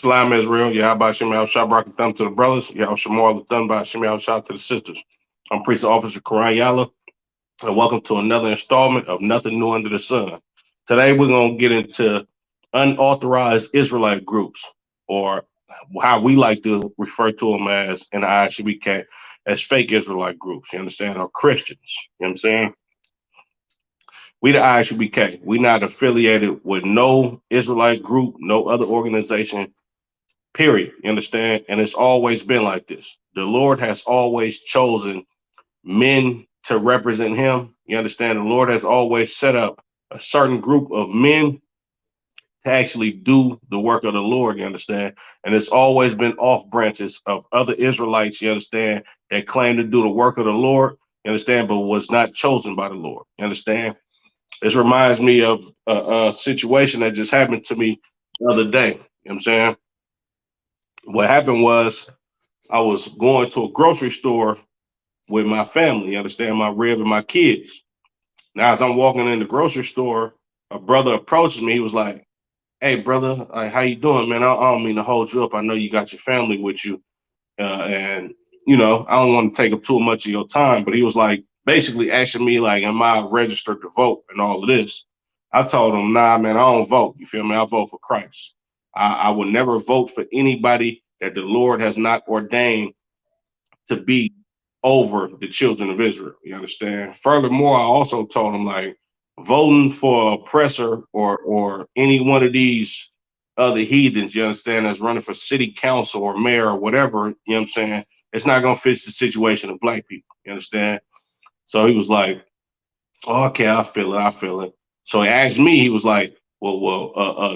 Shalom Israel, Yahaba Shem Shah Barak Thumb to the brothers, Yahweh Shamar Thumb by Shem Shah to the sisters. I'm Priest Officer Quran Yala, and welcome to another installment of Nothing New Under the Sun. Today we're going to get into unauthorized Israelite groups, or how we like to refer to them as in the ISUBK, as fake Israelite groups, you understand, or Christians, you know what I'm saying? We the ISUBK, we not affiliated with no Israelite group, no other organization, period. You understand? And it's always been like this. The Lord has always chosen men to represent him. You understand? The Lord has always set up a certain group of men to actually do the work of the Lord. You understand? And it's always been off branches of other Israelites, you understand, that claim to do the work of the Lord, you understand, but was not chosen by the Lord. You understand? This reminds me of a situation that just happened to me the other day. You know what I'm saying? What happened was I was going to a grocery store with my family, you understand, my rib and my kids. Now, as I'm walking in the grocery store, a brother approaches me. He was like, "Hey, brother, how you doing, man? I don't mean to hold you up. I know you got your family with you, and I don't want to take up too much of your time." But he was like, basically asking me, like, "Am I registered to vote?" and all of this. I told him, "Nah, man, I don't vote. You feel me? I vote for Christ. I would never vote for anybody that the Lord has not ordained to be over the children of Israel." You understand? Furthermore, I also told him, like, voting for oppressor or any one of these other heathens, you understand, that's running for city council or mayor or whatever, you know what I'm saying? It's not gonna fit the situation of black people. You understand? So he was like, "Oh, okay, I feel it, I feel it." So he asked me, he was like,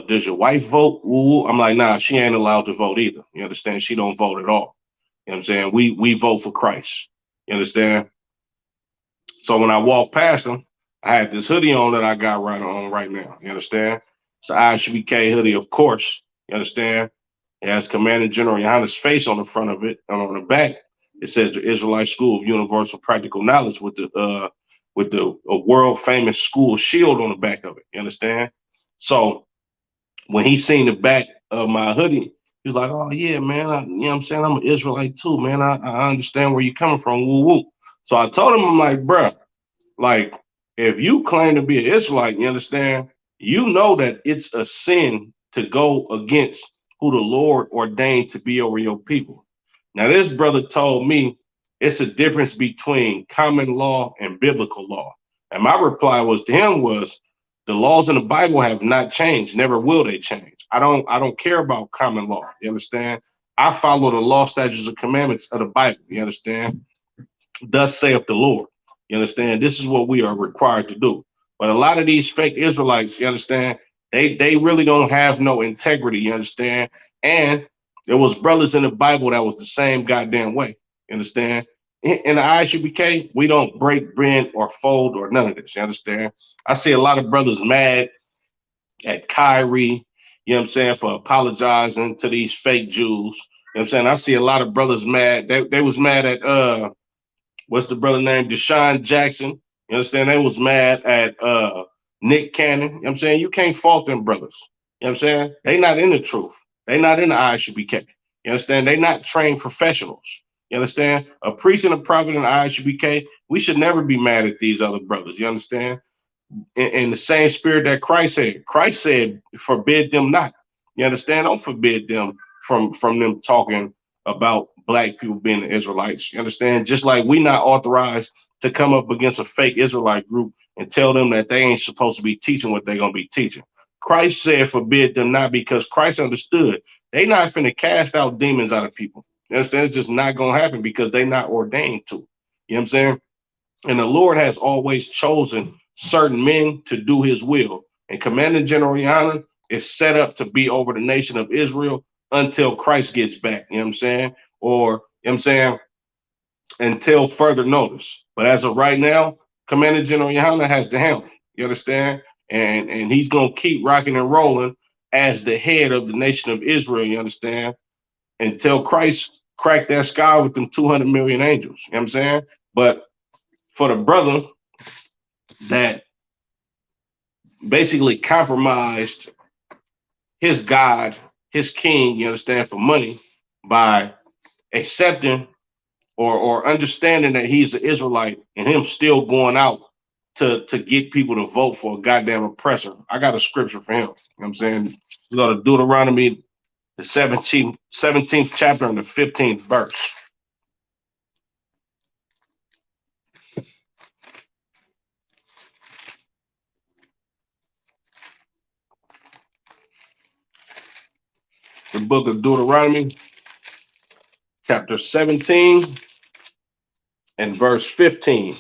does your wife vote? Woo. I'm like, nah, she ain't allowed to vote either. You understand? She don't vote at all. You know what I'm saying? We vote for Christ. You understand? So when I walked past him, I had this hoodie on that I got right now. You understand? It's the ISBK hoodie, of course. You understand? It has Commander General Yohanna's face on the front of it, and on the back it says the Israelite School of Universal Practical Knowledge with the world famous school shield on the back of it. You understand? So when he seen the back of my hoodie, he was like, "Oh yeah, man, you know what I'm saying? I'm an Israelite too, man. I understand where you're coming from. Woo woo." So I told him, I'm like, "Bruh, like, if you claim to be an Israelite, you understand, you know that it's a sin to go against who the Lord ordained to be over your people." Now, this brother told me it's a difference between common law and biblical law. And my reply was to him was, the laws in the Bible have not changed, never will they change. I don't care about common law. You understand? I follow the law, statutes, and commandments of the Bible. You understand? Thus saith the Lord. You understand? This is what we are required to do. But a lot of these fake Israelites, you understand, they really don't have no integrity, you understand? And there was brothers in the Bible that was the same goddamn way. You understand? In the ISUBK, we don't break, bend, or fold or none of this. You understand? I see a lot of brothers mad at Kyrie, you know what I'm saying, for apologizing to these fake Jews. You know what I'm saying? I see a lot of brothers mad. They was mad at what's the brother named Deshaun Jackson. You understand? They was mad at Nick Cannon. You know what I'm saying? You can't fault them brothers. You know what I'm saying? They not in the truth. They not in the ISUBK. You understand? They not trained professionals. You understand? A priest and a prophet in the ISUBK, we should never be mad at these other brothers. You understand? In the same spirit that Christ had. Christ said, forbid them not. You understand? Don't forbid them from them talking about black people being the Israelites. You understand? Just like we not authorized to come up against a fake Israelite group and tell them that they ain't supposed to be teaching what they're gonna be teaching. Christ said forbid them not because Christ understood they not finna cast out demons out of people. You understand? It's just not gonna happen because they not ordained to. You know what I'm saying? And the Lord has always chosen certain men to do his will. And Commander General Rihanna is set up to be over the nation of Israel until Christ gets back. You know what I'm saying? Or, you know what I'm saying? Until further notice. But as of right now, Commander General Rihanna has the helm. You understand? And he's going to keep rocking and rolling as the head of the nation of Israel. You understand? Until Christ cracked that sky with them 200 million angels. You know what I'm saying? But for the brother that basically compromised his God, his king, you understand, for money by accepting or understanding that he's an Israelite and him still going out to get people to vote for a goddamn oppressor. I got a scripture for him. You know what I'm saying? We go to Deuteronomy, the 17th chapter and the 15th verse. The book of Deuteronomy, chapter 17 and verse 15.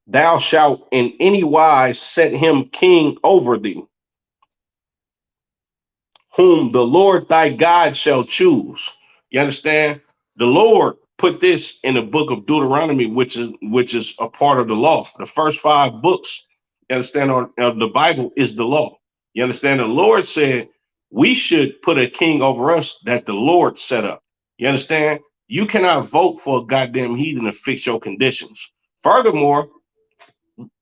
Thou shalt in any wise set him king over thee, whom the Lord thy God shall choose. You understand? The Lord put this in the book of Deuteronomy, which is a part of the law. The first 5 books, you understand, of the Bible is the law. You understand? The Lord said we should put a king over us that the Lord set up. You understand? You cannot vote for a goddamn heathen to fix your conditions. Furthermore,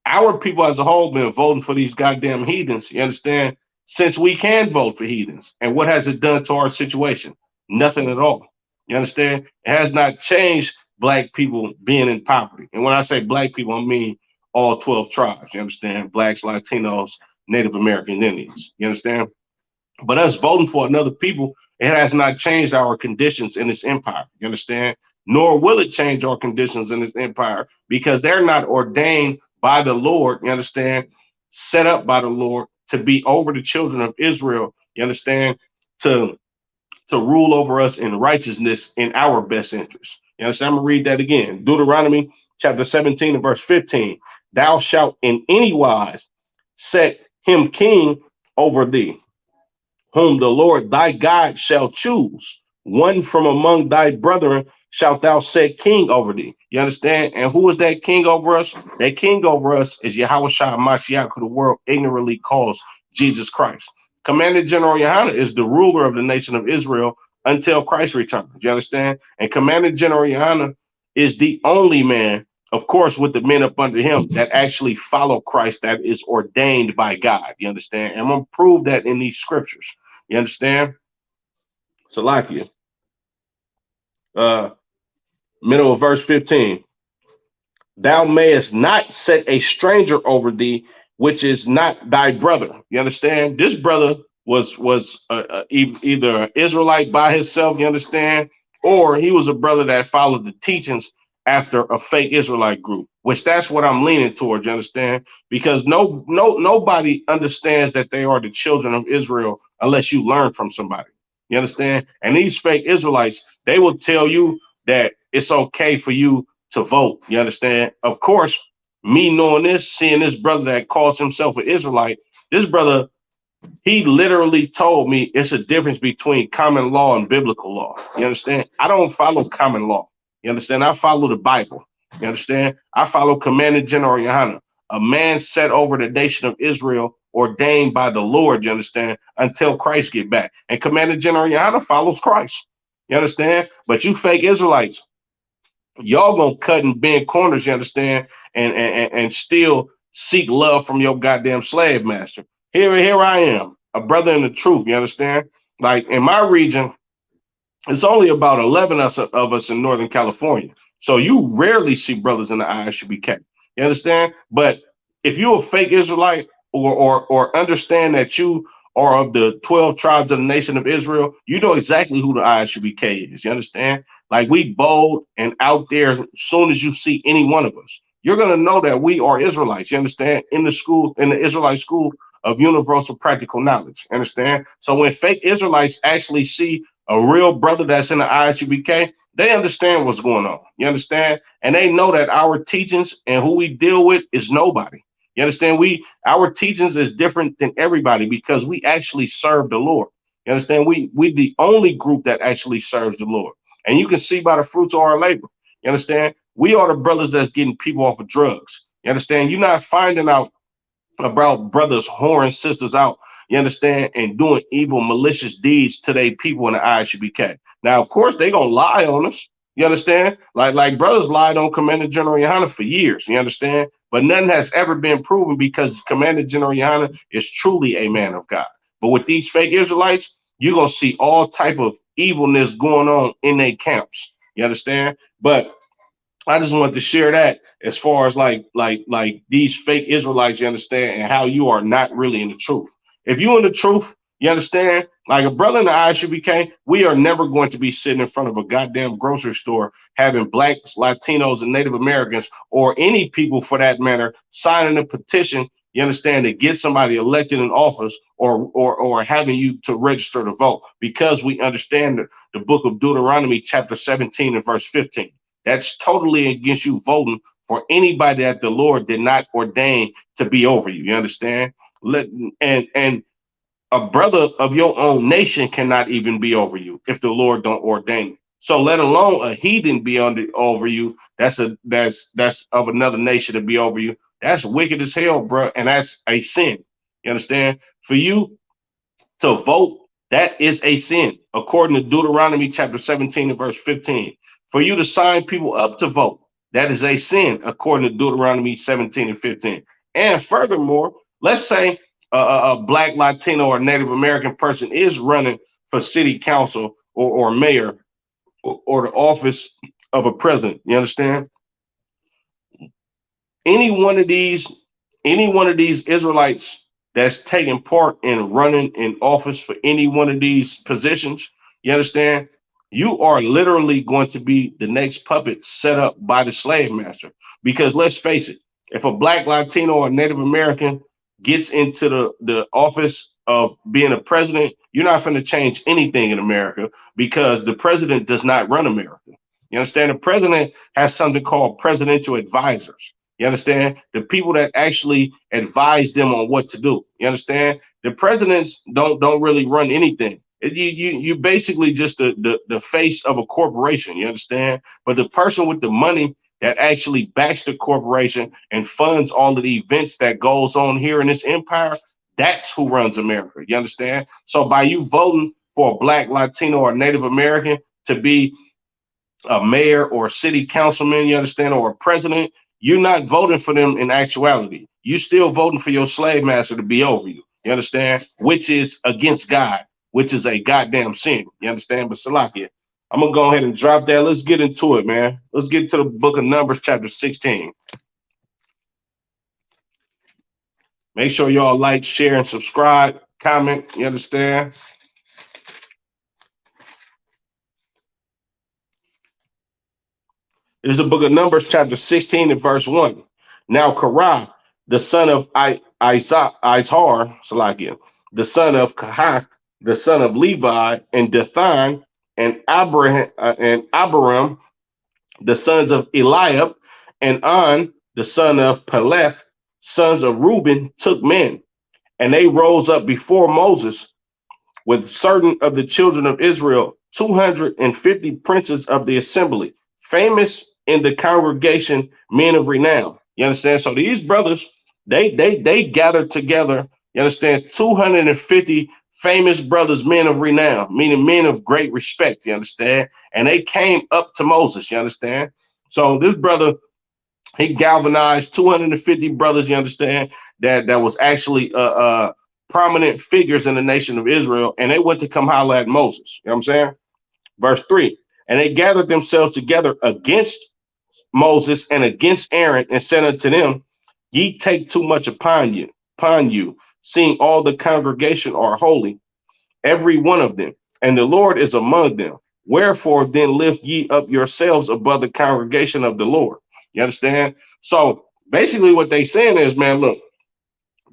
our people as a whole been voting for these goddamn heathens. You understand? Since we can vote for heathens. And what has it done to our situation? Nothing at all. You understand? It has not changed black people being in poverty. And when I say black people, I mean all 12 tribes. You understand? Blacks, Latinos, Native American Indians. You understand? But us voting for another people, it has not changed our conditions in this empire. You understand? Nor will it change our conditions in this empire because they're not ordained by the Lord. You understand? Set up by the Lord to be over the children of Israel. You understand? To rule over us in righteousness in our best interest. You understand? I'm gonna read that again. Deuteronomy chapter 17 and verse 15. Thou shalt in any wise set him king over thee, whom the Lord thy God shall choose. One from among thy brethren shalt thou set king over thee. You understand? And who is that king over us? That king over us is Yahushua Mashiach, who the world ignorantly calls Jesus Christ. Commander General Yohana is the ruler of the nation of Israel until Christ returns. You understand? And Commander General Yohana is the only man, of course, with the men up under him that actually follow Christ, that is ordained by God. You understand? And I'm going to prove that in these scriptures. You understand? Salakia. Middle of verse 15. Thou mayest not set a stranger over thee, which is not thy brother. You understand? This brother was either an Israelite by himself, you understand, or he was a brother that followed the teachings after a fake Israelite group, which that's what I'm leaning towards, you understand? Because nobody understands that they are the children of Israel unless you learn from somebody. You understand? And these fake Israelites, they will tell you that it's okay for you to vote. You understand? Of course, me knowing this, seeing this brother that calls himself an Israelite, this brother, he literally told me it's a difference between common law and biblical law. You understand? I don't follow common law. You understand? I follow the Bible. You understand? I follow Commander General Yohana, a man set over the nation of Israel, ordained by the Lord, you understand, until Christ get back. And Commander General Yohana follows Christ. You understand? But you fake Israelites, y'all gonna cut and bend corners, you understand, and still seek love from your goddamn slave master. Here I am, a brother in the truth, you understand? Like in my region, it's only about 11 of us in Northern California. So you rarely see brothers in the ISUBK. You understand? But if you're a fake Israelite or understand that you are of the 12 tribes of the nation of Israel, you know exactly who the ISUBK is. You understand? Like we bold and out there as soon as you see any one of us. You're gonna know that we are Israelites. You understand? In the Israelite school of universal practical knowledge. Understand? So when fake Israelites actually see a real brother that's in the ISUBK, they understand what's going on. You understand? And they know that our teachings and who we deal with is nobody. You understand? Our teachings is different than everybody because we actually serve the Lord. You understand? We the only group that actually serves the Lord. And you can see by the fruits of our labor. You understand? We are the brothers that's getting people off of drugs. You understand? You're not finding out about brothers whoring sisters out, you understand, and doing evil, malicious deeds to their people in the ISUBK. Now, of course, they gonna lie on us. You understand? Like brothers lied on Commander General Yohana for years. You understand? But nothing has ever been proven because Commander General Yohana is truly a man of God. But with these fake Israelites, you're gonna see all type of evilness going on in their camps. You understand? But I just wanted to share that as far as like these fake Israelites, you understand, and how you are not really in the truth. If you in the truth, you understand, like a brother and I should be, we are never going to be sitting in front of a goddamn grocery store having blacks, Latinos, and Native Americans, or any people for that matter, signing a petition, you understand, to get somebody elected in office, or having you to register to vote, because we understand the book of Deuteronomy, chapter 17 and verse 15. That's totally against you voting for anybody that the Lord did not ordain to be over you. You understand? Let and a brother of your own nation cannot even be over you if the Lord don't ordain it. So let alone a heathen be over you. That's of another nation to be over you. That's wicked as hell, bro, and that's a sin. You understand? For you to vote, that is a sin, according to Deuteronomy chapter 17 and verse 15. For you to sign people up to vote, that is a sin, according to Deuteronomy 17 and 15. And furthermore, let's say a black, Latino, or Native American person is running for city council or mayor, or the office of a president. You understand? any one of these any one of these Israelites that's taking part in running in office for any one of these positions, you understand? You are literally going to be the next puppet set up by the slave master. Because let's face it, if a black, Latino, or Native American gets into the office of being a president, you're not going to change anything in America, because the president does not run America. You understand? The president has something called presidential advisors. You understand? The people that actually advise them on what to do. You understand? The presidents don't really run anything. You basically just the face of a corporation. You understand? But the person with the money that actually backs the corporation and funds all of the events that goes on here in this empire, that's who runs America. You understand? So by you voting for a black, Latino, or Native American to be a mayor or a city councilman, you understand, or a president, you're not voting for them in actuality. You still voting for your slave master to be over you. You understand? Which is against God, which is a goddamn sin. You understand? But Salakia, I'm gonna go ahead and drop that. Let's get into it, man. Let's get to the book of Numbers, chapter 16. Make sure y'all like, share, and subscribe, comment. You understand? It is the book of Numbers, chapter 16 and verse 1. Now Korah, the son of Izhar, Salakia, the son of Kahath, the son of Levi, and Dathan, and Abiram, the sons of Eliab, and On, the son of Peleth, sons of Reuben, took men, and they rose up before Moses with certain of the children of Israel, 250 princes of the assembly, famous in the congregation, men of renown. You understand? So these brothers, they gathered together. You understand? 250 famous brothers, men of renown, meaning men of great respect. You understand? And they came up to Moses. You understand? So this brother, he galvanized 250 brothers. You understand? That was actually prominent figures in the nation of Israel, and they went to come holler at Moses. You know what I'm saying? Verse 3. And they gathered themselves together against Moses and against Aaron, and said unto them, Ye take too much upon you, seeing all the congregation are holy, every one of them, and the Lord is among them. Wherefore then lift ye up yourselves above the congregation of the Lord. You understand? So basically what they saying is, man, look,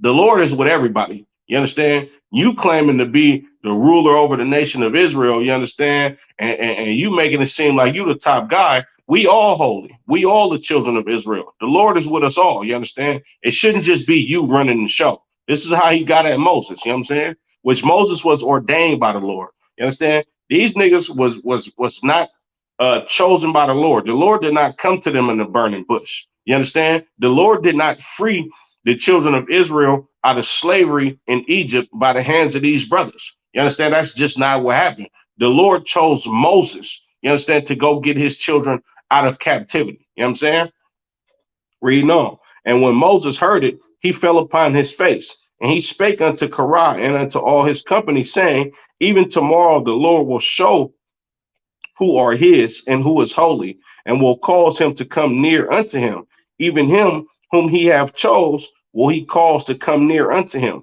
the Lord is with everybody. You understand? You claiming to be the ruler over the nation of Israel, you understand? And you making it seem like you the top guy. We all holy. We all the children of Israel. The Lord is with us all. You understand? It shouldn't just be you running the show. This is how he got at Moses. You know what I'm saying? Which Moses was ordained by the Lord. You understand? These niggas was not chosen by the Lord. The Lord did not come to them in the burning bush. You understand? The Lord did not free the children of Israel out of slavery in Egypt by the hands of these brothers. You understand? That's just not what happened. The Lord chose Moses, you understand, to go get his children out of captivity. You know what I'm saying? Reading on. And when Moses heard it, he fell upon his face And he spake unto Korah and unto all his company, saying, even tomorrow the Lord will show who are his and who is holy, and will cause him to come near unto him. Even him whom he have chose will he cause to come near unto him.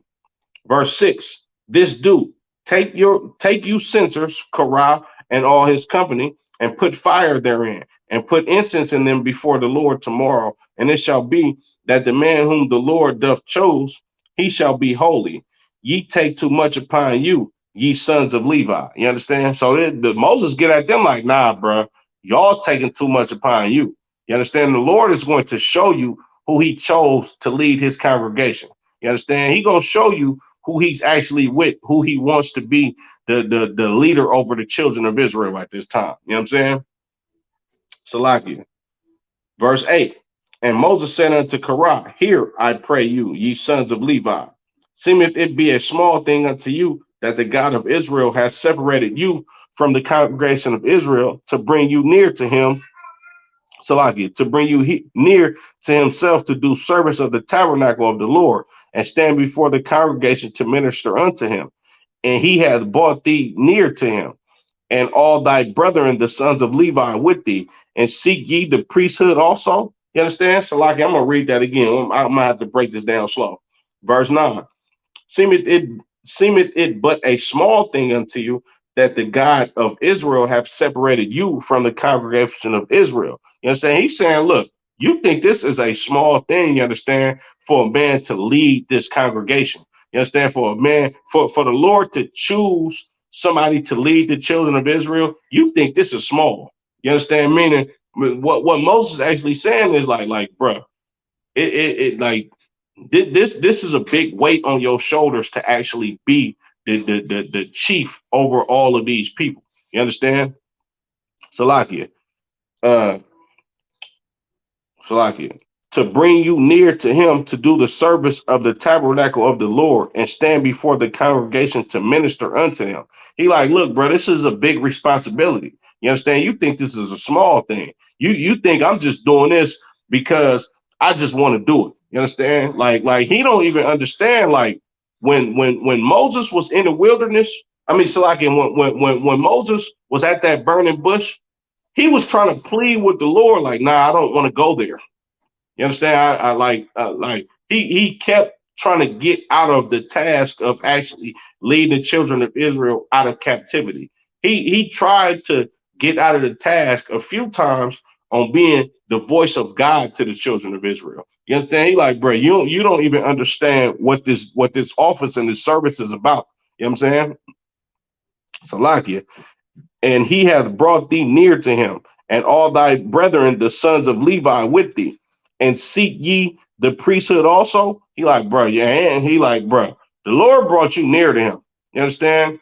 Verse 6, this do, take you censers, Korah and all his company, and put fire therein, and put incense in them before the Lord tomorrow. And it shall be that the man whom the Lord doth chose, he shall be holy. Ye take too much upon you, ye sons of Levi. You understand? So Moses get at them like, nah, bro, y'all taking too much upon you. You understand? The Lord is going to show you who he chose to lead his congregation. You understand? He gonna show you who he's actually with, who he wants to be the leader over the children of Israel at this time. You know what I'm saying? Salakia. Verse 8. And Moses said unto Korah, hear, I pray you, ye sons of Levi. Seemeth it be a small thing unto you that the God of Israel has separated you from the congregation of Israel to bring you near to him, Salakia, to bring you near to himself to do service of the tabernacle of the Lord and stand before the congregation to minister unto him. And he hath brought thee near to him, and all thy brethren, the sons of Levi, with thee, and seek ye the priesthood also. You understand? So, like, I'm gonna read that again. I'm gonna have to break this down slow. Verse 9. Seemeth it but a small thing unto you that the God of Israel have separated you from the congregation of Israel. You understand? He's saying, look, you think this is a small thing, you understand, for a man to lead this congregation. You understand? For a man, for the Lord to choose somebody to lead the children of Israel, you think this is small. You understand? Meaning what Moses is actually saying is like, bro, like this is a big weight on your shoulders to actually be the chief over all of these people. You understand? Salakia. Uh Salakia. To bring you near to him to do the service of the tabernacle of the Lord and stand before the congregation to minister unto him. He like, look, bro, this is a big responsibility. You understand? You think this is a small thing. You think I'm just doing this because I just want to do it. You understand? Like he don't even understand. Like when Moses was in the wilderness, I mean, so like when Moses was at that burning bush, he was trying to plead with the Lord, like, nah, I don't want to go there. You understand? I like he kept trying to get out of the task of actually leading the children of Israel out of captivity. He tried to get out of the task a few times on being the voice of God to the children of Israel. You understand? He like, bro, you don't even understand what this office and this service is about. You know what I'm saying? Salakia. And he hath brought thee near to him, and all thy brethren, the sons of Levi, with thee, and seek ye the priesthood also. He like, bro, yeah, and he like, bro, the Lord brought you near to him. You understand?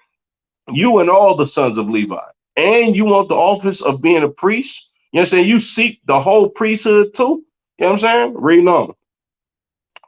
You and all the sons of Levi, and you want the office of being a priest. You understand? You seek the whole priesthood too. You know what I'm saying? Reading on.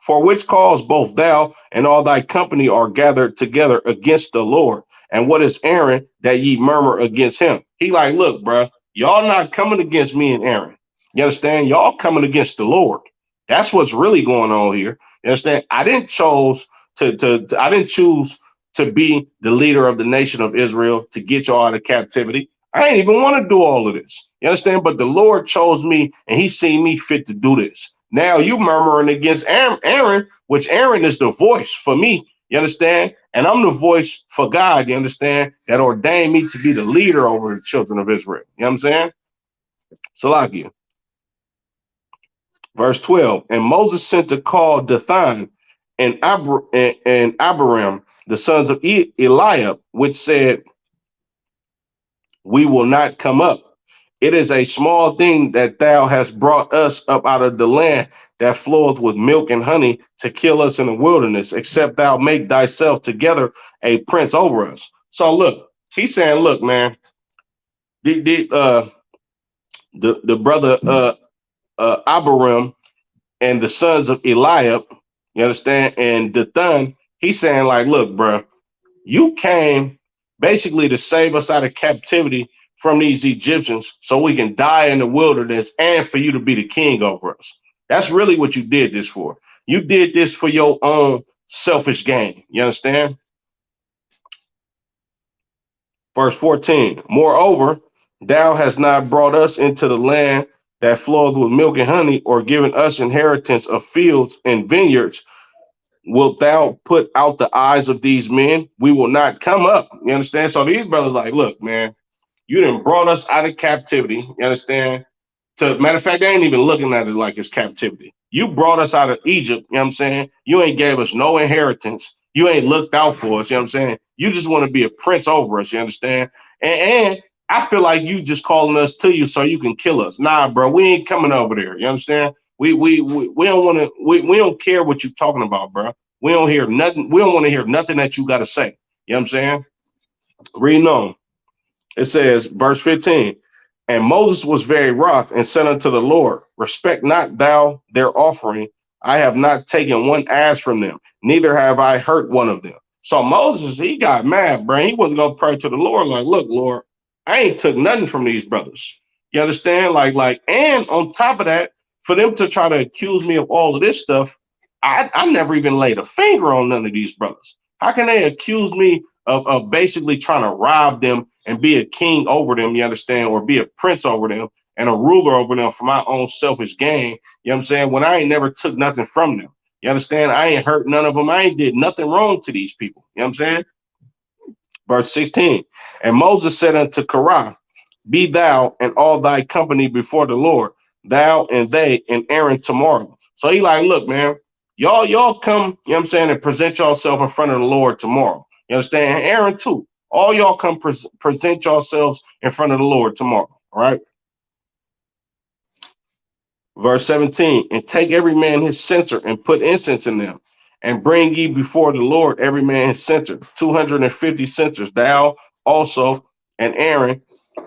For which cause both thou and all thy company are gathered together against the Lord. And what is Aaron that ye murmur against him? He like, look, bro, y'all not coming against me and Aaron. You understand? Y'all coming against the Lord. That's what's really going on here. You understand? I didn't choose to be the leader of the nation of Israel to get y'all out of captivity. I ain't even want to do all of this. You understand? But the Lord chose me and he seen me fit to do this. Now you murmuring against Aaron, which Aaron is the voice for me. You understand? And I'm the voice for God, you understand, that ordained me to be the leader over the children of Israel. You know what I'm saying? Salakia. Verse 12. And Moses sent to call Dathan and Abiram, the sons of Eliab, which said, we will not come up. It is a small thing that thou hast brought us up out of the land that floweth with milk and honey to kill us in the wilderness, except thou make thyself together a prince over us. So look, he's saying, look, man, the brother Abiram and the sons of Eliab, you understand, and Dathan, he's saying, like, look, bro, you came basically to save us out of captivity from these Egyptians so we can die in the wilderness and for you to be the king over us. That's really what you did this for. You did this for your own selfish gain. You understand? Verse 14. Moreover, thou hast not brought us into the land that floweth with milk and honey, or given us inheritance of fields and vineyards. Wilt thou put out the eyes of these men? We will not come up. You understand? So these brothers like, look, man, you done brought us out of captivity. You understand? Matter of fact, they ain't even looking at it like it's captivity. You brought us out of Egypt, you know what I'm saying? You ain't gave us no inheritance. You ain't looked out for us, you know what I'm saying? You just want to be a prince over us, you understand? And I feel like you just calling us to you so you can kill us. Nah, bro, we ain't coming over there. You understand? We don't want to we don't care what you're talking about, bro. We don't hear nothing. We don't want to hear nothing that you got to say. You know what I'm saying? Reading on. It says, verse 15, and Moses was very wroth and said unto the Lord, respect not thou their offering. I have not taken one ass from them, neither have I hurt one of them. So Moses, he got mad, bro. He wasn't going to pray to the Lord like, look, Lord, I ain't took nothing from these brothers. You understand? And on top of that, for them to try to accuse me of all of this stuff, I never even laid a finger on none of these brothers. How can they accuse me of basically trying to rob them and be a king over them, you understand, or be a prince over them and a ruler over them for my own selfish gain, you know what I'm saying, when I ain't never took nothing from them. You understand? I ain't hurt none of them. I ain't did nothing wrong to these people. You know what I'm saying? Verse 16, and Moses said unto Korah, be thou and all thy company before the Lord, thou and they and Aaron tomorrow. So he like, look, man, y'all come, you know what I'm saying, and present yourself in front of the Lord tomorrow. You understand? And Aaron too. All y'all come present yourselves in front of the Lord tomorrow. All right. Verse 17, and take every man his censer and put incense in them, and bring ye before the Lord every man his censer, 250 censers, thou also and Aaron,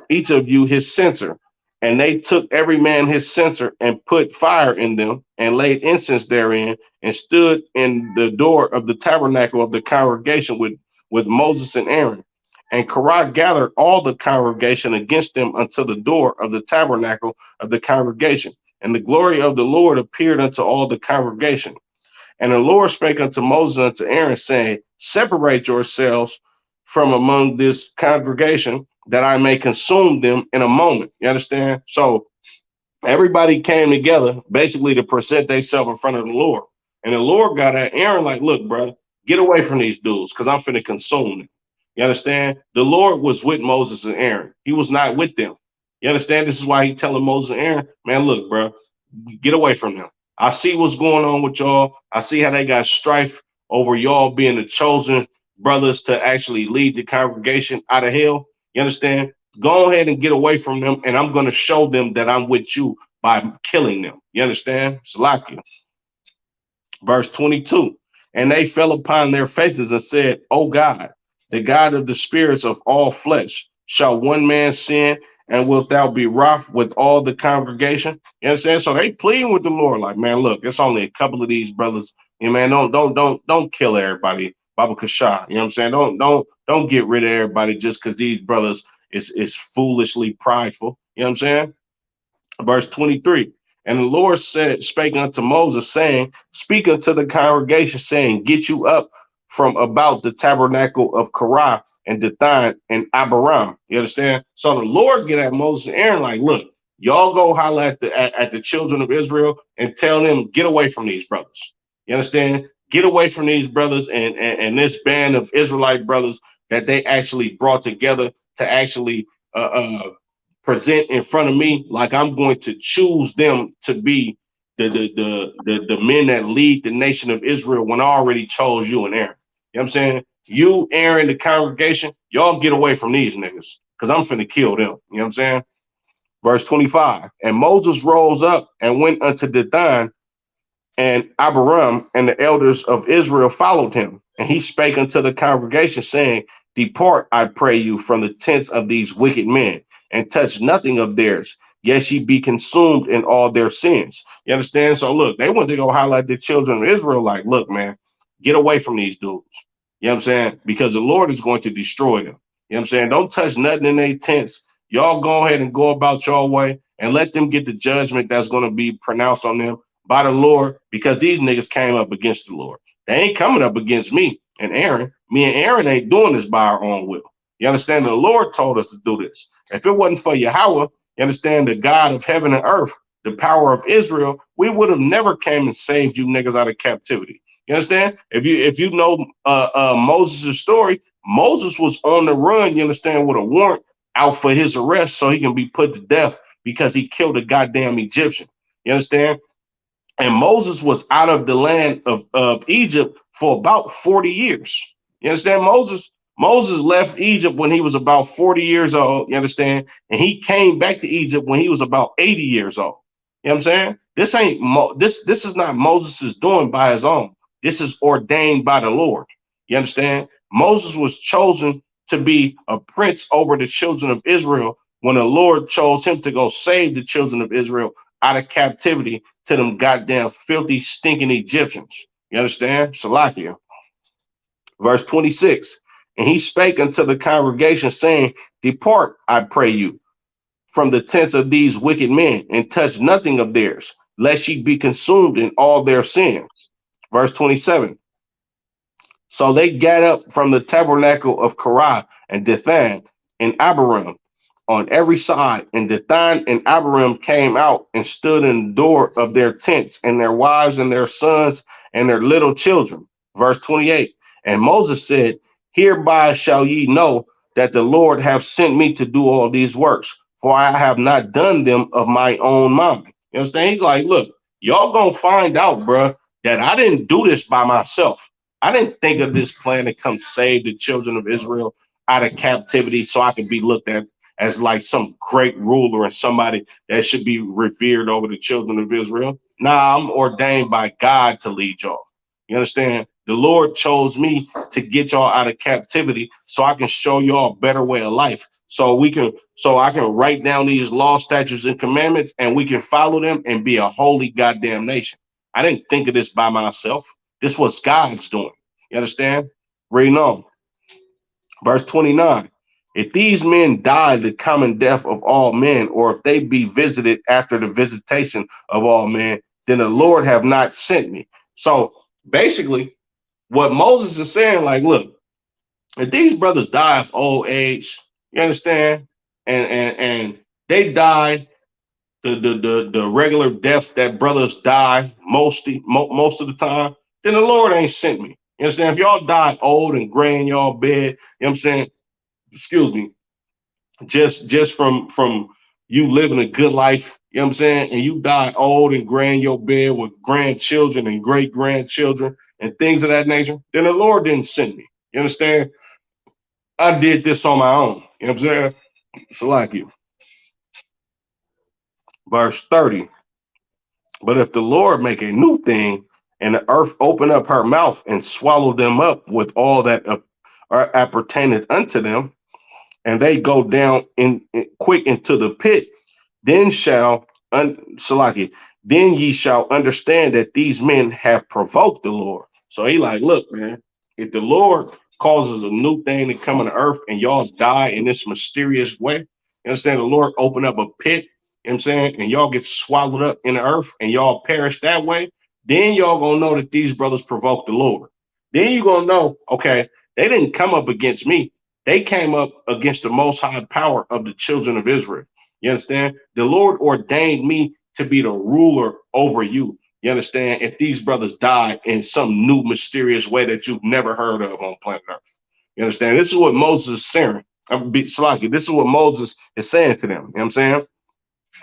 each of you his censer. And they took every man his censer and put fire in them and laid incense therein and stood in the door of the tabernacle of the congregation with Moses and Aaron. And Korah gathered all the congregation against them unto the door of the tabernacle of the congregation. And the glory of the Lord appeared unto all the congregation. And the Lord spake unto Moses and unto Aaron, saying, separate yourselves from among this congregation, that I may consume them in a moment. You understand? So everybody came together basically to present themselves in front of the Lord. And the Lord got at Aaron like, look, bro, get away from these dudes because I'm finna consume them. You understand? The Lord was with Moses and Aaron. He was not with them. You understand? This is why he telling Moses and Aaron, man, look, bro, get away from them. I see what's going on with y'all. I see how they got strife over y'all being the chosen brothers to actually lead the congregation out of hell. You understand? Go ahead and get away from them, and I'm going to show them that I'm with you by killing them. You understand? Salakia. Verse 22. And they fell upon their faces and said, O God, the God of the spirits of all flesh, shall one man sin, and wilt thou be wroth with all the congregation? You understand? So they pleading with the Lord, like, man, look, it's only a couple of these brothers. You know, man, don't kill everybody. Baba Kasha. You know what I'm saying? Don't get rid of everybody just because these brothers is foolishly prideful. You know what I'm saying? Verse 23. And the Lord spake unto Moses, saying, speak unto the congregation, saying, get you up from about the tabernacle of Korah and Dathan and Abiram. You understand? So the Lord get at Moses and Aaron like, look, y'all go holler at the children of Israel and tell them, get away from these brothers. You understand? Get away from these brothers and this band of Israelite brothers that they actually brought together to actually present in front of me, like I'm going to choose them to be the men that lead the nation of Israel when I already chose you and Aaron. You know what I'm saying? You, Aaron, the congregation, y'all get away from these niggas because I'm finna kill them. You know what I'm saying? Verse 25. And Moses rose up and went unto Dathan, and Abiram and the elders of Israel followed him. And he spake unto the congregation, saying, depart, I pray you, from the tents of these wicked men, and touch nothing of theirs, yet ye be consumed in all their sins. You understand? So look, they went to go highlight the children of Israel, like, look, man, get away from these dudes. You know what I'm saying? Because the Lord is going to destroy them. You know what I'm saying? Don't touch nothing in their tents. Y'all go ahead and go about your way and let them get the judgment that's going to be pronounced on them by the Lord, because these niggas came up against the Lord. They ain't coming up against me and Aaron. Me and Aaron ain't doing this by our own will. You understand? The Lord told us to do this. If it wasn't for Yahweh, you understand, the God of heaven and earth, the power of Israel, we would have never came and saved you niggas out of captivity. You understand? If you know Moses' story, Moses was on the run, you understand, with a warrant out for his arrest so he can be put to death because he killed a goddamn Egyptian. You understand? And Moses was out of the land of Egypt for about 40 years. You understand? Moses left Egypt when he was about 40 years old. You understand? And he came back to Egypt when he was about 80 years old. You know what I'm saying? This is not Moses' doing by his own. This is ordained by the Lord. You understand? Moses was chosen to be a prince over the children of Israel when the Lord chose him to go save the children of Israel out of captivity to them goddamn filthy, stinking Egyptians. You understand? Salakia. Verse 26. And he spake unto the congregation, saying, Depart, I pray you, from the tents of these wicked men, and touch nothing of theirs, lest ye be consumed in all their sins. Verse 27. So they gat up from the tabernacle of Korah and Dathan and Abiram on every side, and Dathan and Abiram came out and stood in the door of their tents, and their wives and their sons and their little children. Verse 28. And Moses said, Hereby shall ye know that the Lord hath sent me to do all these works, for I have not done them of my own mind. You understand? He's like, look, y'all gonna find out, bro, that I didn't do this by myself. I didn't think of this plan to come save the children of Israel out of captivity so I could be looked at as like some great ruler and somebody that should be revered over the children of Israel. Nah, I'm ordained by God to lead y'all. You understand? The Lord chose me to get y'all out of captivity so I can show y'all a better way of life. So I can write down these law, statutes, and commandments, and we can follow them and be a holy goddamn nation. I didn't think of this by myself. This was God's doing. You understand? Reading on. Verse 29. If these men die the common death of all men, or if they be visited after the visitation of all men, then the Lord have not sent me. So basically, what Moses is saying, like, look, if these brothers die of old age, you understand, and they die the regular death that brothers die most of the time, then the Lord ain't sent me. You understand? If y'all die old and gray in y'all bed, you know what I'm saying? Excuse me, just from you living a good life, you know what I'm saying? And you die old and gray in your bed with grandchildren and great grandchildren and things of that nature, then the Lord didn't send me. You understand? I did this on my own. You know what I'm saying? So like you. Verse 30. But if the Lord make a new thing, and the earth open up her mouth and swallow them up with all that are appertained unto them, and they go down in quick into the pit, then Salaki, then ye shall understand that these men have provoked the Lord. So he like, look, man, if the Lord causes a new thing to come on the earth and y'all die in this mysterious way, you understand, the Lord open up a pit, you know what I'm saying, and y'all get swallowed up in the earth and y'all perish that way, then y'all gonna know that these brothers provoked the Lord. Then you gonna know, okay, they didn't come up against me. They came up against the most high power of the children of Israel. You understand? The Lord ordained me to be the ruler over you. You understand? If these brothers die in some new mysterious way that you've never heard of on planet Earth. You understand? This is what Moses is saying. This is what Moses is saying to them. You know what I'm saying?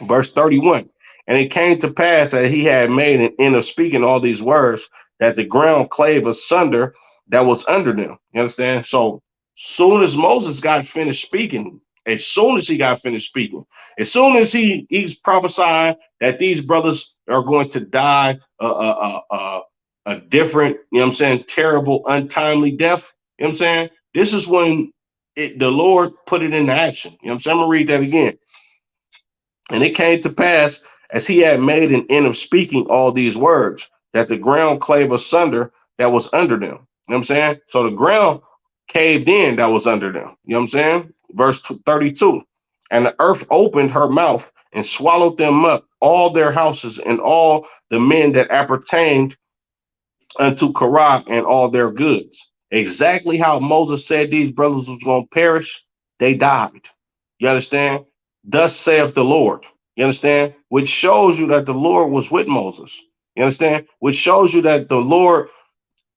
Verse 31. And it came to pass that he had made an end of speaking all these words, that the ground clave asunder that was under them. You understand? So soon as Moses got finished speaking, as soon as he's prophesying that these brothers are going to die a different, you know what I'm saying, terrible, untimely death, you know what I'm saying? This is when the Lord put it into action. You know what I'm saying? I'm going to read that again. And it came to pass, as he had made an end of speaking all these words, that the ground clave asunder that was under them. You know what I'm saying? So the ground caved in that was under them. You know what I'm saying? Verse 32. And the earth opened her mouth and swallowed them up, all their houses and all the men that appertained unto Korah and all their goods. Exactly how Moses said these brothers was going to perish, they died. You understand? Thus saith the Lord. You understand? Which shows you that the Lord was with Moses. You understand? Which shows you that the Lord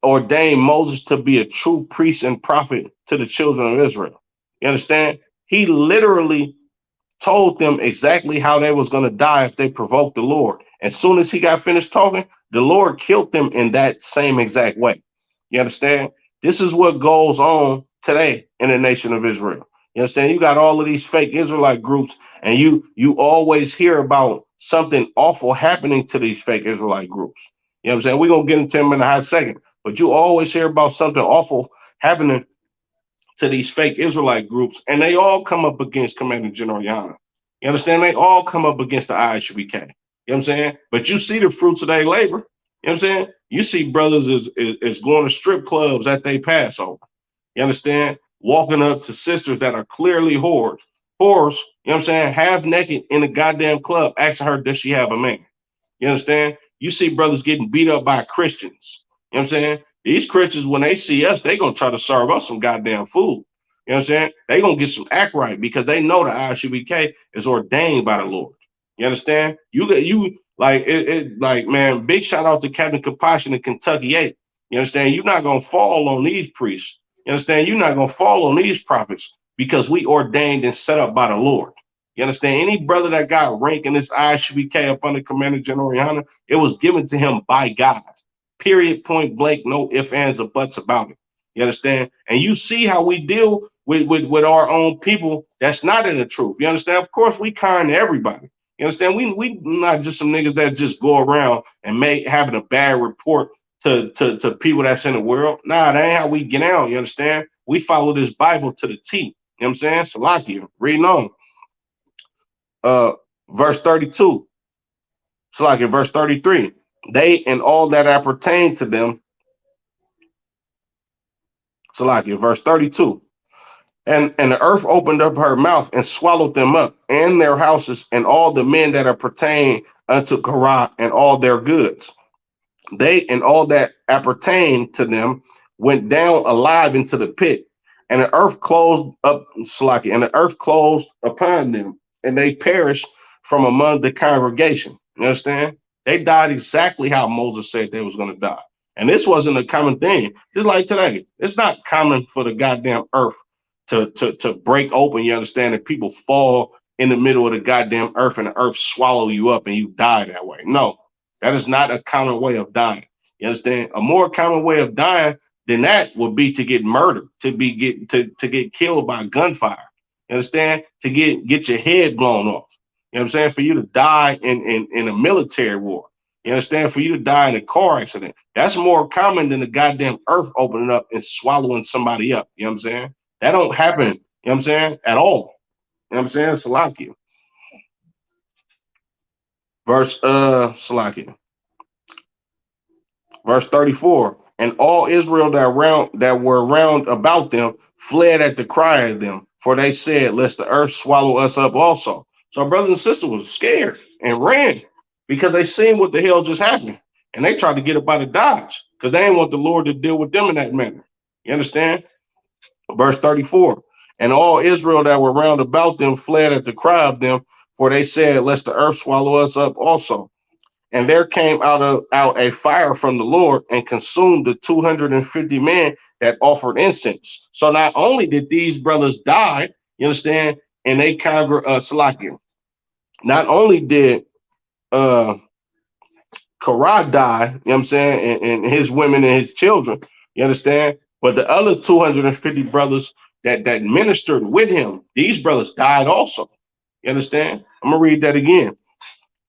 ordained Moses to be a true priest and prophet to the children of Israel. You understand? He literally told them exactly how they was going to die if they provoked the Lord. As soon as he got finished talking, the Lord killed them in that same exact way. You understand? This is what goes on today in the nation of Israel. You understand? You got all of these fake Israelite groups, and you always hear about something awful happening to these fake Israelite groups. You know what I'm saying? We're gonna get into them in a hot second, but you always hear about something awful happening to these fake Israelite groups, and they all come up against Commander General Yana. You understand? They all come up against the ISUBK. You know what I'm saying? But you see the fruits of their labor. You know what I'm saying? You see brothers is going to strip clubs at they Passover. You understand? Walking up to sisters that are clearly whores, you know what I'm saying? Half naked in a goddamn club, asking her, does she have a man? You understand? You see brothers getting beat up by Christians. You know what I'm saying? These Christians, when they see us, they gonna try to serve us some goddamn food. You know what I'm saying? They gonna get some act right because they know the ISUBK is ordained by the Lord. You understand? You like like man, big shout out to Captain Compassion in Kentucky 8. You understand? You're not gonna fall on these priests. You understand? You're not gonna fall on these prophets because we ordained and set up by the Lord. You understand? Any brother that got rank in this ISUBK up under Commander General Rihanna, it was given to him by God. Period, point blank, no ifs, ands, or buts about it. You understand? And you see how we deal with our own people that's not in the truth. You understand? Of course, we kind to everybody. You understand? We not just some niggas that just go around and make having a bad report to people that's in the world. Nah, that ain't how we get out. You understand? We follow this Bible to the T. You know what I'm saying? Salakia, reading on. Verse 32. Salakia, verse 33. They and all that appertain to them. Salakia, verse 32. And the earth opened up her mouth and swallowed them up, and their houses, and all the men that are pertain unto Korah and all their goods. They and all that appertain to them went down alive into the pit, and the earth closed up, Salaki, and the earth closed upon them, and they perished from among the congregation. You understand? They died exactly how Moses said they was going to die. And this wasn't a common thing. Just like today, it's not common for the goddamn earth to break open. You understand that people fall in the middle of the goddamn earth and the earth swallow you up and you die that way. No, that is not a common way of dying. You understand? A more common way of dying than that would be to get murdered, to get killed by gunfire. You understand? To get your head blown off. You know what I'm saying? For you to die in a military war. You understand? For you to die in a car accident. That's more common than the goddamn earth opening up and swallowing somebody up. You know what I'm saying? That don't happen, you know what I'm saying, at all. You know what I'm saying? Salakia. Salakia. Verse 34. And all Israel that were round about them fled at the cry of them, for they said, lest the earth swallow us up also. So brothers and sisters was scared and ran because they seen what the hell just happened. And they tried to get up out of Dodge because they didn't want the Lord to deal with them in that manner. You understand? Verse 34. And all Israel that were round about them fled at the cry of them, for they said, lest the earth swallow us up also. And there came out a fire from the Lord and consumed the 250 men that offered incense. So not only did these brothers die, you understand, and they Salakia. Not only did Korah die, you know what I'm saying, and his women and his children, you understand, but the other 250 brothers that ministered with him, these brothers died also. You understand? I'm gonna read that again.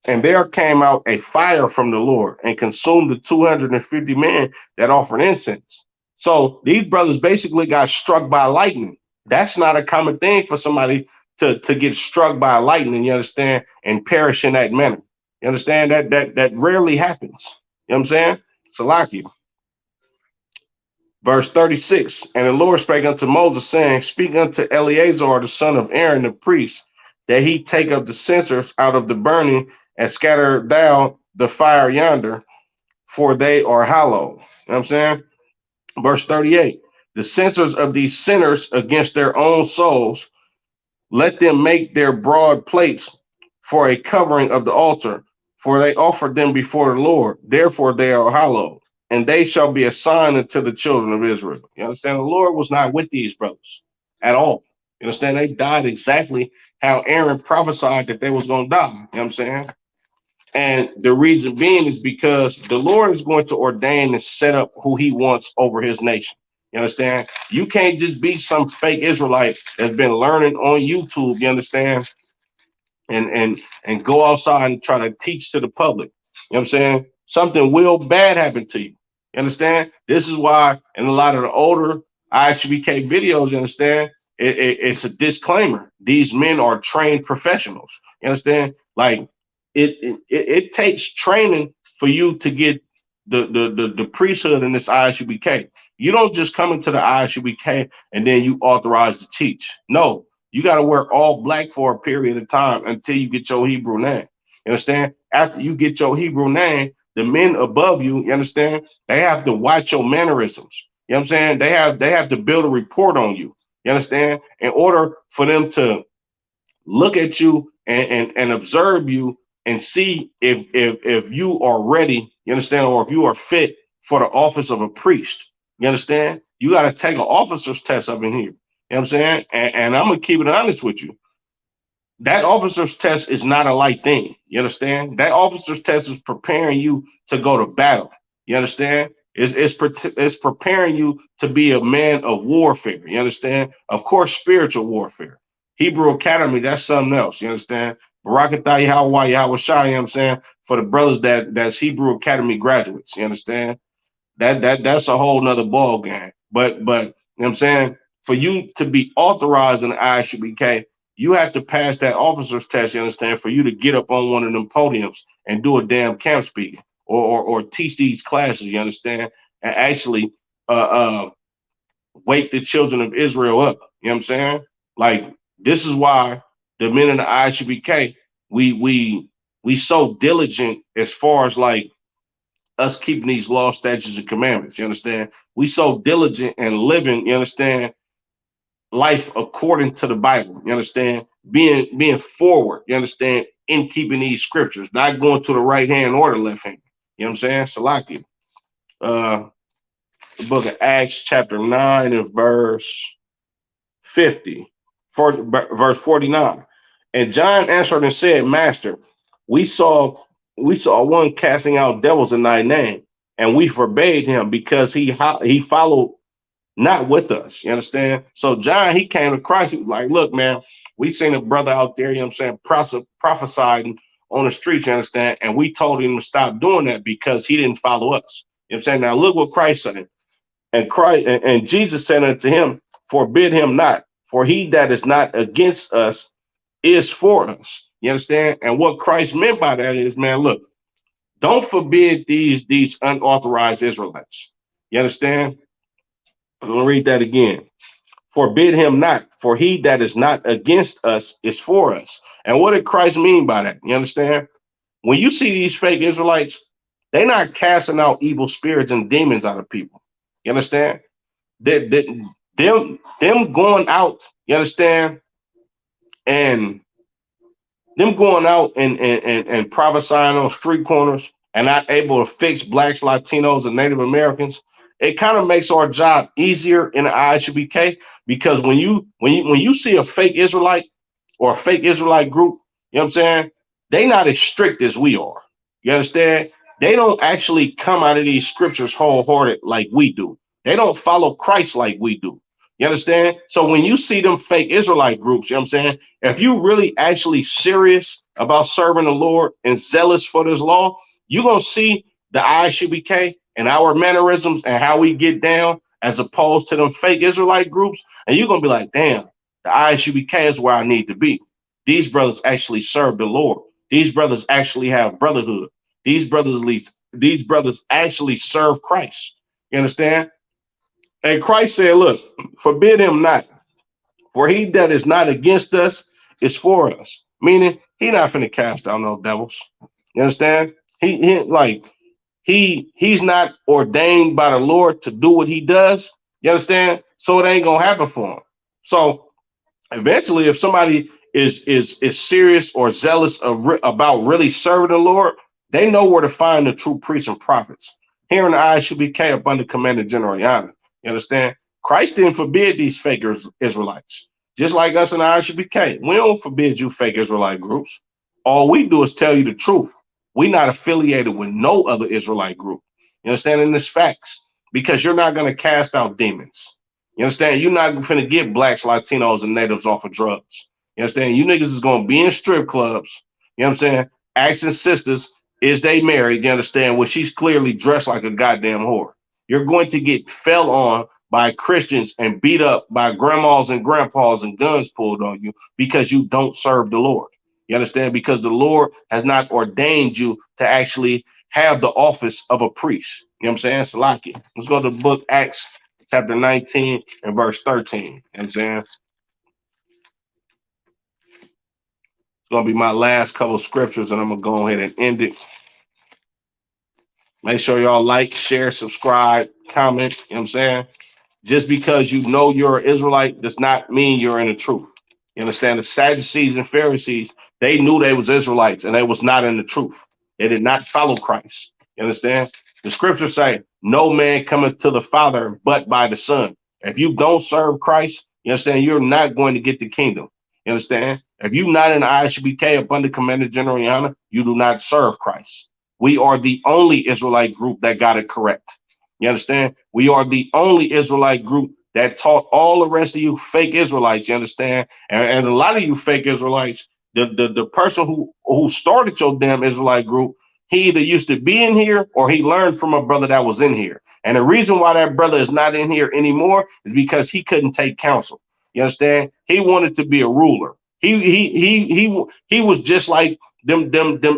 And there came out a fire from the Lord and consumed the 250 men that offered incense. So these brothers basically got struck by lightning. That's not a common thing for somebody to get struck by lightning, you understand, and perish in that manner. You understand? That rarely happens. You know what I'm saying? Salakia. Verse 36. And the Lord spake unto Moses, saying, speak unto Eleazar, the son of Aaron, the priest, that he take up the censers out of the burning and scatter thou the fire yonder. for they are hallowed. You know what I'm saying? Verse 38, the censors of these sinners against their own souls, let them make their broad plates for a covering of the altar, for they offered them before the Lord. Therefore they are hallowed, and they shall be a sign unto the children of Israel. You understand? The Lord was not with these brothers at all. You understand? They died exactly how Aaron prophesied that they was going to die. You know what I'm saying? And the reason being is because the Lord is going to ordain and set up who he wants over his nation. You understand? You can't just be some fake Israelite that's been learning on YouTube, you understand? And go outside and try to teach to the public. You know what I'm saying? Something will bad happen to you. You understand? This is why in a lot of the older ISBK videos, you understand, it's a disclaimer. These men are trained professionals. You understand? Like it takes training for you to get the priesthood in this ISUBK. You don't just come into the ISUBK and then you authorize to teach. No, you got to wear all black for a period of time until you get your Hebrew name. You understand? After you get your Hebrew name, the men above you, you understand, they have to watch your mannerisms. You know what I'm saying? They have to build a report on you. You understand? In order for them to look at you and observe you and see if you are ready, you understand, or if you are fit for the office of a priest. You understand? You got to take an officer's test up in here. You know what I'm saying? And I'm gonna keep it honest with you. That officer's test is not a light thing. You understand? That officer's test is preparing you to go to battle. You understand? It's preparing you to be a man of warfare. You understand? Of course, spiritual warfare. Hebrew Academy, that's something else. You understand? Barakatai Yahweh Yahweh Shai, you know what I'm saying? For the brothers that's Hebrew Academy graduates. You understand? That's a whole nother ball game. But you know what I'm saying? For you to be authorized in the ISUBK, you have to pass that officer's test, you understand, for you to get up on one of them podiums and do a damn camp speaking or teach these classes, you understand, and actually wake the children of Israel up. You know what I'm saying? Like this is why the men in the ISUBK, we so diligent as far as like us keeping these laws, statutes, and commandments. You understand? We so diligent and living, you understand, life according to the Bible. You understand? Being forward, you understand, in keeping these scriptures, not going to the right hand or the left hand. You know what I'm saying? Salaki. The book of Acts, chapter 9 and verse 50, verse 49. And John answered and said, Master, we saw one casting out devils in thy name, and we forbade him because he followed not with us. You understand? So John, he came to Christ. He was like, look, man, we seen a brother out there, you know what I'm saying, prophesying on the streets, you understand? And we told him to stop doing that because he didn't follow us. You know what I'm saying? Now look what Christ said. And Jesus said unto him, forbid him not, for he that is not against us is for us. You understand? And what Christ meant by that is, man, look, don't forbid these unauthorized Israelites. You understand? I'm gonna read that again. Forbid him not, for he that is not against us is for us. And what did Christ mean by that? You understand? When you see these fake Israelites, they're not casting out evil spirits and demons out of people. You understand? Them going out, you understand, and them going out and prophesying on street corners and not able to fix blacks, Latinos, and Native Americans, it kind of makes our job easier in the ISUBK because when you see a fake Israelite or a fake Israelite group, you know what I'm saying? They not as strict as we are. You understand? They don't actually come out of these scriptures wholehearted like we do. They don't follow Christ like we do. You understand? So when you see them fake Israelite groups, you know what I'm saying? If you really actually serious about serving the Lord and zealous for this law, you're going to see the ISUBK and our mannerisms and how we get down as opposed to them fake Israelite groups. And you're going to be like, damn, the ISUBK is where I need to be. These brothers actually serve the Lord. These brothers actually have brotherhood. These brothers actually serve Christ. You understand? And Christ said, look, forbid him not, for he that is not against us is for us. Meaning he not finna cast out no devils. You understand? He like he's not ordained by the Lord to do what he does. You understand? So it ain't gonna happen for him. So eventually, if somebody is serious or zealous about really serving the Lord, they know where to find the true priests and prophets. Here in the ISUBK up under Commander General Yana. You understand? Christ didn't forbid these fake Israelites. Just like us in the ISUBK, we don't forbid you fake Israelite groups. All we do is tell you the truth. We're not affiliated with no other Israelite group. You understand? And it's facts because you're not going to cast out demons. You understand? You're not finna get blacks, Latinos, and natives off of drugs. You understand? You niggas is gonna be in strip clubs. You know what I'm saying? Asking sisters, is they married? You understand? Well, she's clearly dressed like a goddamn whore. You're going to get fell on by Christians and beat up by grandmas and grandpas and guns pulled on you because you don't serve the Lord. You understand? Because the Lord has not ordained you to actually have the office of a priest. You know what I'm saying? Salaki. Let's go to the book Acts chapter 19 and verse 13. You know what I'm saying? It's gonna be my last couple of scriptures, and I'm gonna go ahead and end it. Make sure y'all like, share, subscribe, comment. You know what I'm saying? Just because you know you're an Israelite does not mean you're in the truth. You understand? The Sadducees and Pharisees, they knew they was Israelites and they was not in the truth. They did not follow Christ. You understand? The scriptures say, no man cometh to the Father but by the Son. If you don't serve Christ, you understand, you're not going to get the kingdom. You understand? If you're not in the ISUBK up under Commander General Yana, you do not serve Christ. We are the only Israelite group that got it correct. You understand? We are the only Israelite group that taught all the rest of you fake Israelites. You understand? And a lot of you fake Israelites, the person who started your damn Israelite group, he either used to be in here or he learned from a brother that was in here. And the reason why that brother is not in here anymore is because he couldn't take counsel. You understand? He wanted to be a ruler. He was just like them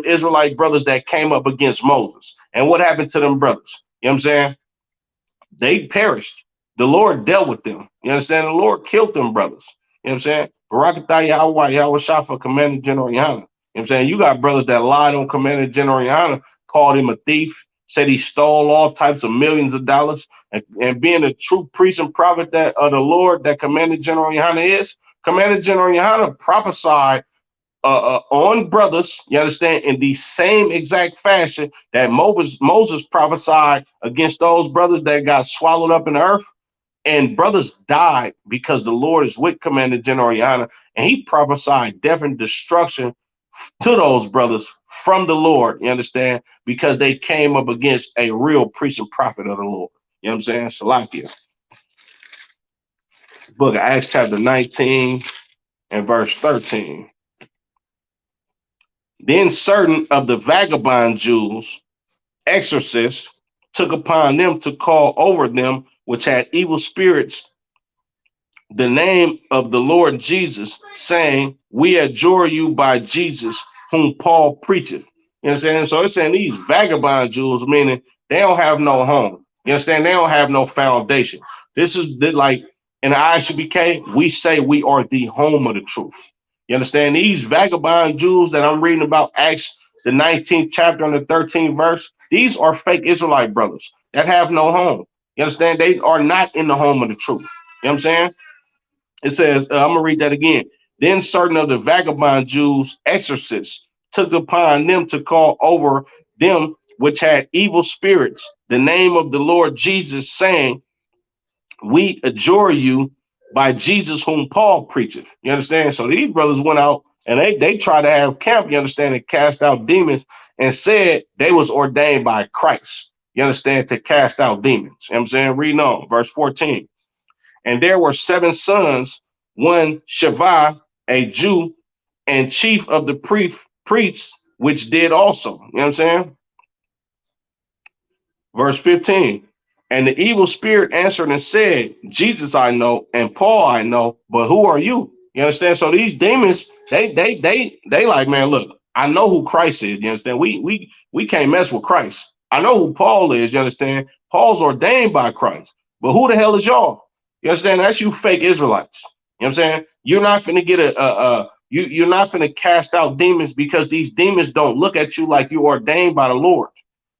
Israelite brothers that came up against Moses. And what happened to them brothers? You know what I'm saying? They perished. The Lord dealt with them. You understand? The Lord killed them brothers. You know what I'm saying? Barakatah Yahweh, Yahweh Shafa, Commander General Yana. You know what I'm saying? You got brothers that lied on Commander General Yana, called him a thief, said he stole all types of millions of dollars. And being a true priest and prophet that of the Lord that Commander General Yana is, Commander General Yana prophesied on brothers, you understand, in the same exact fashion that Moses prophesied against those brothers that got swallowed up in the earth. And brothers died because the Lord is with Commander General Yana, and he prophesied death and destruction to those brothers from the Lord, you understand, because they came up against a real priest and prophet of the Lord. You know what I'm saying? Salakia. Book of Acts chapter 19 and verse 13. Then certain of the vagabond Jews, exorcists, took upon them to call over them which had evil spirits the name of the Lord Jesus, saying, we adjure you by Jesus, whom Paul preacheth. You understand? So it's saying these vagabond Jews, meaning they don't have no home. You understand? They don't have no foundation. This is like in the ISUBK, we say we are the home of the truth. You understand? These vagabond Jews that I'm reading about, Acts, the 19th chapter and the 13th verse, these are fake Israelite brothers that have no home. You understand? They are not in the home of the truth. You know what I'm saying? It says, I'm going to read that again. Then certain of the vagabond Jews, exorcists, took upon them to call over them which had evil spirits the name of the Lord Jesus, saying, we adjure you by Jesus whom Paul preacheth. You understand? So these brothers went out and they tried to have camp, you understand, and cast out demons and said they was ordained by Christ, you understand, to cast out demons. You know what I'm saying? Read on, verse 14. And there were 7 sons, one Sheva, a Jew, and chief of the priests, which did also. You know what I'm saying? Verse 15. And the evil spirit answered and said, Jesus I know, and Paul I know, but who are you? You understand? So these demons, they like, man, look, I know who Christ is. You understand? We can't mess with Christ. I know who Paul is. You understand? Paul's ordained by Christ. But who the hell is y'all? You understand? That's you fake Israelites. You know what I'm saying? You're not finna get you're not finna cast out demons because these demons don't look at you like you ordained by the Lord.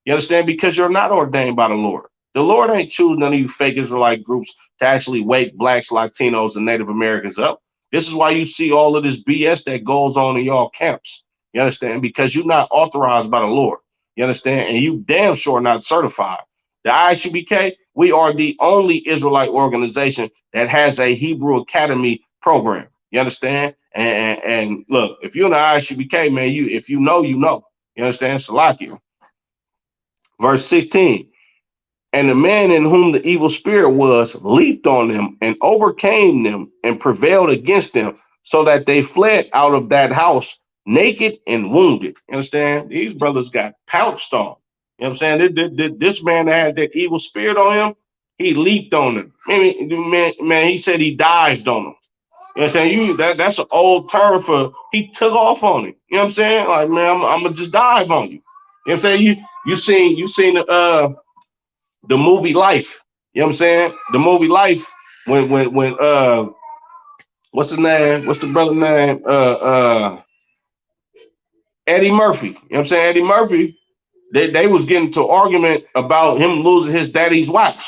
You understand? Because you're not ordained by the Lord. The Lord ain't choosing none of you fake Israelite groups to actually wake blacks, Latinos, and Native Americans up. This is why you see all of this BS that goes on in y'all camps. You understand? Because you're not authorized by the Lord. You understand? And you damn sure not certified. The ISUBK, we are the only Israelite organization that has a Hebrew Academy program. You understand? And look, if you're in the ISUBK, man, if you know, you know. You understand? Salakia. Verse 16. And the man in whom the evil spirit was leaped on them and overcame them and prevailed against them, so that they fled out of that house naked and wounded. You understand? These brothers got pounced on. You know what I'm saying? This man that had that evil spirit on him, he leaped on them. Man, he said he dived on them. You know what I'm saying? That's an old term for he took off on him. You know what I'm saying? Like, man, I'm gonna just dive on you. You know what I'm saying? You seen the movie Life. You know what I'm saying? The movie Life, when what's his name? What's the brother name? Eddie Murphy. You know what I'm saying? Eddie Murphy, they was getting into an argument about him losing his daddy's watch.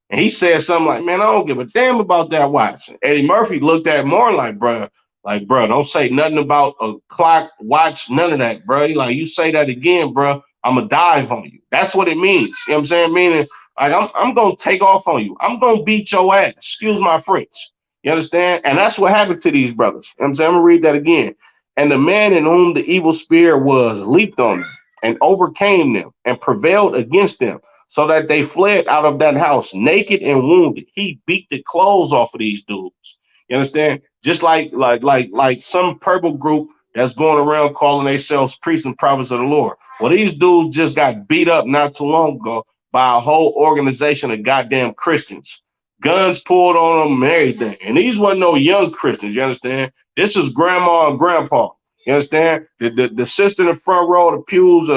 And he said something like, man, I don't give a damn about that watch. Eddie Murphy looked at more like, bro, don't say nothing about a clock, watch, none of that, bro. Like, you say that again, bro, I'm going to dive on you. That's what it means. You know what I'm saying? Meaning, like, I'm going to take off on you. I'm going to beat your ass. Excuse my French. You understand? And that's what happened to these brothers. You know what I'm saying? I'm going to read that again. And the man in whom the evil spirit was leaped on them and overcame them and prevailed against them, so that they fled out of that house naked and wounded. He beat the clothes off of these dudes. You understand? Just like some purple group that's going around calling themselves priests and prophets of the Lord. Well, these dudes just got beat up not too long ago by a whole organization of goddamn Christians. Guns pulled on them and everything. And these wasn't no young Christians, you understand? This is grandma and grandpa. You understand? The sister in the front row of the pews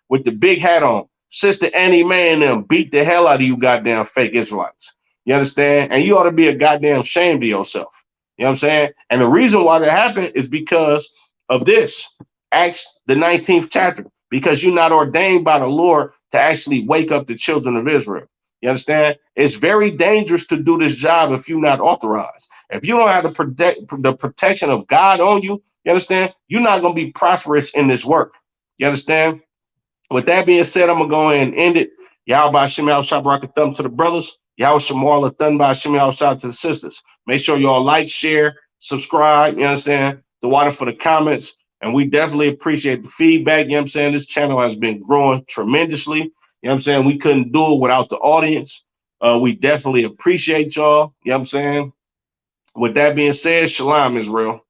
with the big hat on. Sister Annie Mae and them beat the hell out of you goddamn fake Israelites. You understand? And you ought to be a goddamn shame to yourself. You know what I'm saying? And the reason why that happened is because of this. Acts the 19th chapter. Because you're not ordained by the Lord to actually wake up the children of Israel. You understand? It's very dangerous to do this job if you're not authorized. If you don't have the protection of God on you, you understand? You're not going to be prosperous in this work. You understand? With that being said, I'm going to go ahead and end it. Y'all by Shimmy Al Shop Rocket Thumb to the brothers. Y'all Shamarla Thumb by Shimmy Al Shop to the sisters. Make sure y'all like, share, subscribe. You understand? The water for the comments. And we definitely appreciate the feedback. You know what I'm saying? This channel has been growing tremendously. You know what I'm saying? We couldn't do it without the audience. We definitely appreciate y'all. You know what I'm saying? With that being said, Shalom, Israel.